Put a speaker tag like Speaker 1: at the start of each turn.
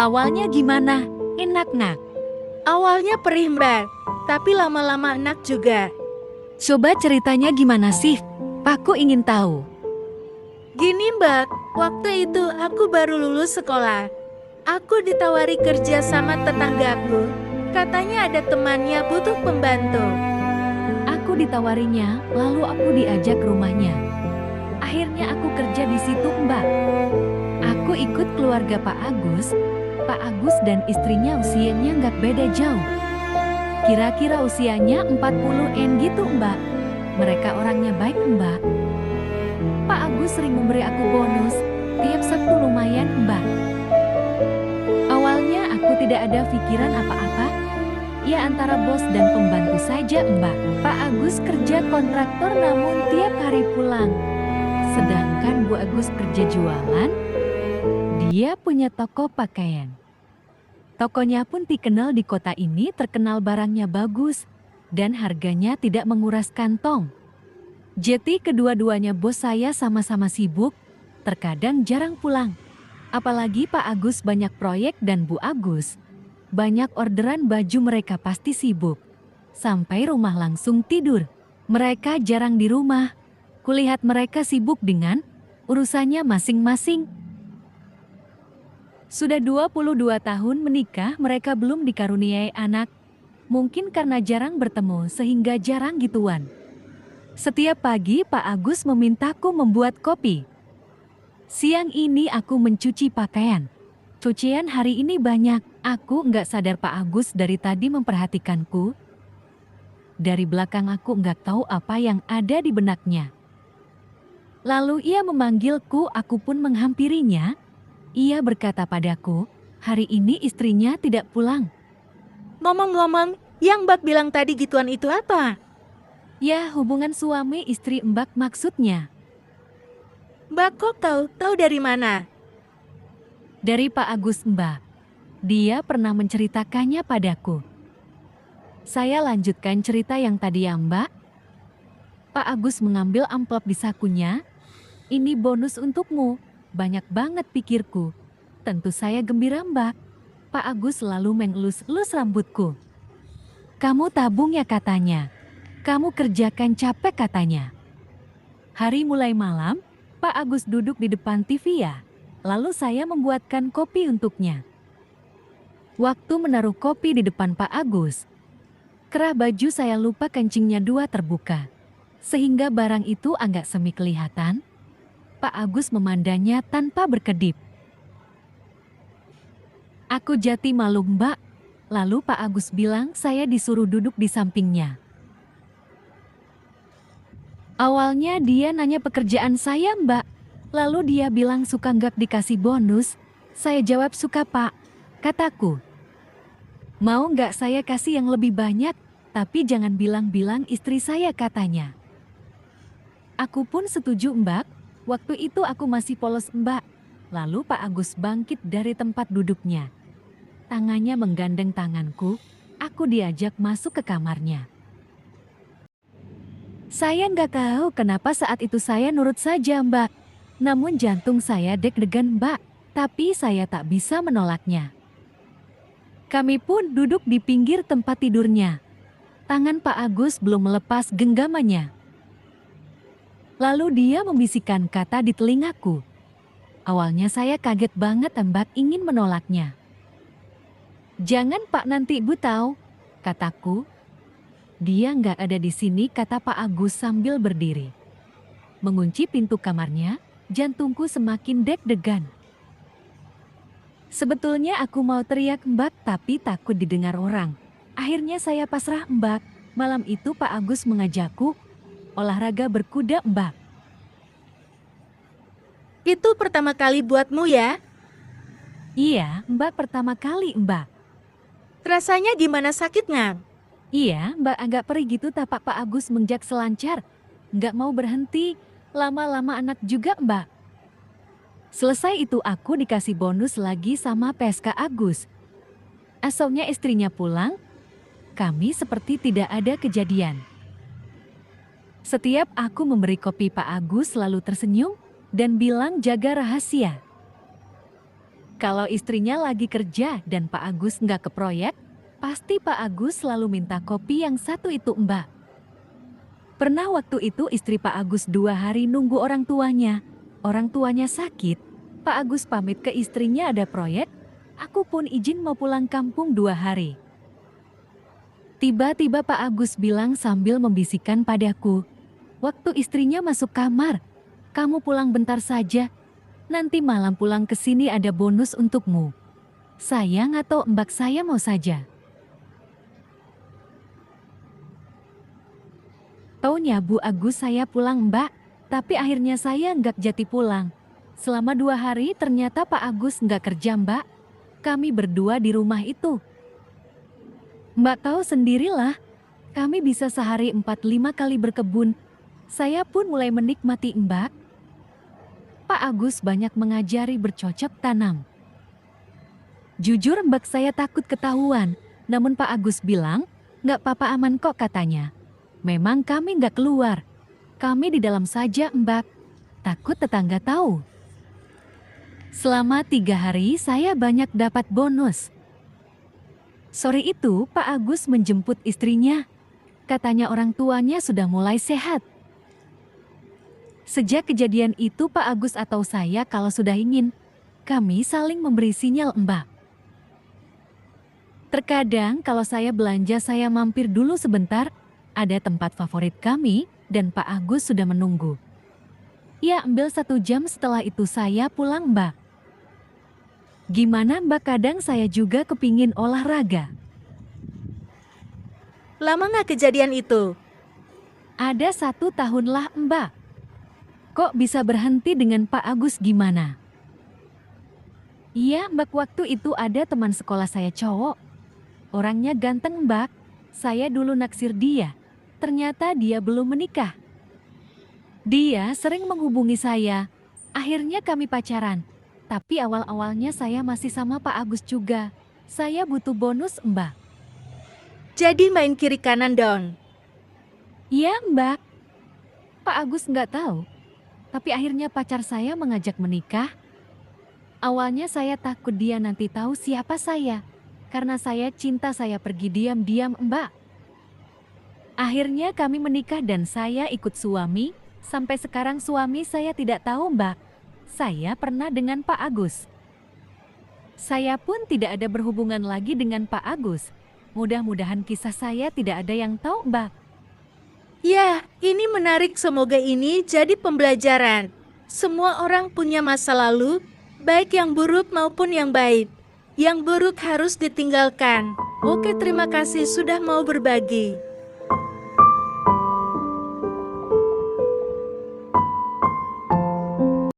Speaker 1: Awalnya gimana? Enak, nak?
Speaker 2: Awalnya perih Mbak, tapi lama-lama enak juga.
Speaker 1: Coba ceritanya gimana sih? Pakku ingin tahu.
Speaker 2: Gini Mbak, waktu itu aku baru lulus sekolah. Aku ditawari kerja sama tetanggaku. Katanya ada temannya butuh pembantu.
Speaker 1: Aku ditawarinya, lalu aku diajak ke rumahnya. Akhirnya aku kerja di situ, Mbak. Aku ikut keluarga Pak Agus. Pak Agus dan istrinya usianya nggak beda jauh. Kira-kira usianya 40-an gitu, Mbak. Mereka orangnya baik, Mbak. Pak Agus sering memberi aku bonus, tiap Sabtu lumayan, Mbak. Awalnya aku tidak ada pikiran apa-apa. Ya antara bos dan pembantu saja, Mbak. Pak Agus kerja kontraktor namun tiap hari pulang. Sedangkan Bu Agus kerja jualan, dia punya toko pakaian. Tokonya pun dikenal di kota ini, terkenal barangnya bagus dan harganya tidak menguras kantong. Jadi kedua-duanya bos saya sama-sama sibuk, terkadang jarang pulang. Apalagi Pak Agus banyak proyek dan Bu Agus banyak orderan, baju mereka pasti sibuk. Sampai rumah langsung tidur. Mereka jarang di rumah. Kulihat mereka sibuk dengan urusannya masing-masing. Sudah 22 tahun menikah, mereka belum dikaruniai anak. Mungkin karena jarang bertemu sehingga jarang gituan. Setiap pagi Pak Agus memintaku membuat kopi. Siang ini aku mencuci pakaian. Cucian hari ini banyak. Aku nggak sadar Pak Agus dari tadi memperhatikanku. Dari belakang aku nggak tahu apa yang ada di benaknya. Lalu ia memanggilku, aku pun menghampirinya. Ia berkata padaku, hari ini istrinya tidak pulang.
Speaker 2: Ngomong-ngomong, yang Mbak bilang tadi gituan itu apa?
Speaker 1: Ya, hubungan suami istri Mbak maksudnya.
Speaker 2: Mbak kok tahu dari mana?
Speaker 1: Dari Pak Agus, Mbak. Dia pernah menceritakannya padaku. Saya lanjutkan cerita yang tadi ya, Mbak. Pak Agus mengambil amplop di sakunya. Ini bonus untukmu. Banyak banget pikirku. Tentu saya gembira, Mbak. Pak Agus selalu mengelus-elus rambutku. Kamu tabung ya katanya. Kamu kerjakan capek katanya. Hari mulai malam, Pak Agus duduk di depan TV ya. Lalu saya membuatkan kopi untuknya. Waktu menaruh kopi di depan Pak Agus, kerah baju saya lupa kancingnya dua terbuka. Sehingga barang itu agak semi kelihatan. Pak Agus memandangnya tanpa berkedip. Aku jati malu, Mbak. Lalu Pak Agus bilang saya disuruh duduk di sampingnya. Awalnya dia nanya pekerjaan saya, Mbak. Lalu dia bilang suka nggak dikasih bonus. Saya jawab suka, Pak. Kataku, mau nggak saya kasih yang lebih banyak, tapi jangan bilang-bilang istri saya katanya. Aku pun setuju, Mbak. Waktu itu aku masih polos, Mbak. Lalu Pak Agus bangkit dari tempat duduknya. Tangannya menggandeng tanganku, aku diajak masuk ke kamarnya. Saya nggak tahu kenapa saat itu saya nurut saja, Mbak. Namun jantung saya deg-degan, Mbak. Tapi saya tak bisa menolaknya. Kami pun duduk di pinggir tempat tidurnya. Tangan Pak Agus belum melepas genggamannya. Lalu dia membisikkan kata di telingaku. Awalnya saya kaget banget, Mbak, ingin menolaknya. Jangan Pak, nanti Ibu tahu, kataku. Dia nggak ada di sini, kata Pak Agus sambil berdiri. Mengunci pintu kamarnya, jantungku semakin deg-degan. Sebetulnya aku mau teriak, Mbak, tapi takut didengar orang. Akhirnya saya pasrah, Mbak. Malam itu Pak Agus mengajakku olahraga berkuda, Mbak.
Speaker 2: Itu pertama kali buatmu ya?
Speaker 1: Iya, Mbak, pertama kali, Mbak.
Speaker 2: Rasanya gimana, sakitnya?
Speaker 1: Iya, Mbak, agak perih gitu, tapak Pak Agus menjak selancar. Nggak mau berhenti, lama-lama anak juga, Mbak. Selesai itu aku dikasih bonus lagi sama PSK Agus. Esoknya istrinya pulang, kami seperti tidak ada kejadian. Setiap aku memberi kopi Pak Agus selalu tersenyum dan bilang jaga rahasia. Kalau istrinya lagi kerja dan Pak Agus nggak ke proyek, pasti Pak Agus selalu minta kopi yang satu itu Mbak. Pernah waktu itu istri Pak Agus 2 hari nunggu orang tuanya. Orang tuanya sakit, Pak Agus pamit ke istrinya ada proyek, aku pun izin mau pulang kampung 2 hari. Tiba-tiba Pak Agus bilang sambil membisikkan padaku, waktu istrinya masuk kamar, kamu pulang bentar saja, nanti malam pulang ke sini ada bonus untukmu. Sayang atau mbak saya mau saja. Taunya Bu Agus saya pulang mbak, tapi akhirnya saya nggak jadi pulang. Selama 2 hari ternyata Pak Agus nggak kerja mbak, kami berdua di rumah itu. Mbak tahu sendirilah, kami bisa sehari 4-5 kali berkebun. Saya pun mulai menikmati mbak. Pak Agus banyak mengajari bercocok tanam. Jujur mbak saya takut ketahuan, namun Pak Agus bilang, nggak apa-apa aman kok katanya. Memang kami nggak keluar, kami di dalam saja mbak, takut tetangga tahu. Selama 3 hari saya banyak dapat bonus. Sore itu Pak Agus menjemput istrinya, katanya orang tuanya sudah mulai sehat. Sejak kejadian itu Pak Agus atau saya kalau sudah ingin, kami saling memberi sinyal mbak. Terkadang kalau saya belanja saya mampir dulu sebentar, ada tempat favorit kami dan Pak Agus sudah menunggu. Ya ambil 1 jam setelah itu saya pulang mbak. Gimana mbak kadang saya juga kepingin olahraga.
Speaker 2: Lama nggak kejadian itu?
Speaker 1: Ada 1 tahun lah mbak. Kok bisa berhenti dengan Pak Agus gimana? Iya mbak waktu itu ada teman sekolah saya cowok. Orangnya ganteng mbak, saya dulu naksir dia. Ternyata dia belum menikah. Dia sering menghubungi saya, akhirnya kami pacaran. Tapi awal-awalnya saya masih sama Pak Agus juga. Saya butuh bonus mbak.
Speaker 2: Jadi main kiri kanan dong?
Speaker 1: Iya mbak. Pak Agus nggak tahu. Tapi akhirnya pacar saya mengajak menikah. Awalnya saya takut dia nanti tahu siapa saya. Karena saya cinta saya pergi diam-diam mbak. Akhirnya kami menikah dan saya ikut suami. Sampai sekarang suami saya tidak tahu mbak. Saya pernah dengan Pak Agus. Saya pun tidak ada berhubungan lagi dengan Pak Agus. Mudah-mudahan kisah saya tidak ada yang tahu mbak.
Speaker 2: Ya, ini menarik, semoga ini jadi pembelajaran. Semua orang punya masa lalu, baik yang buruk maupun yang baik. Yang buruk harus ditinggalkan. Oke, terima kasih sudah mau berbagi.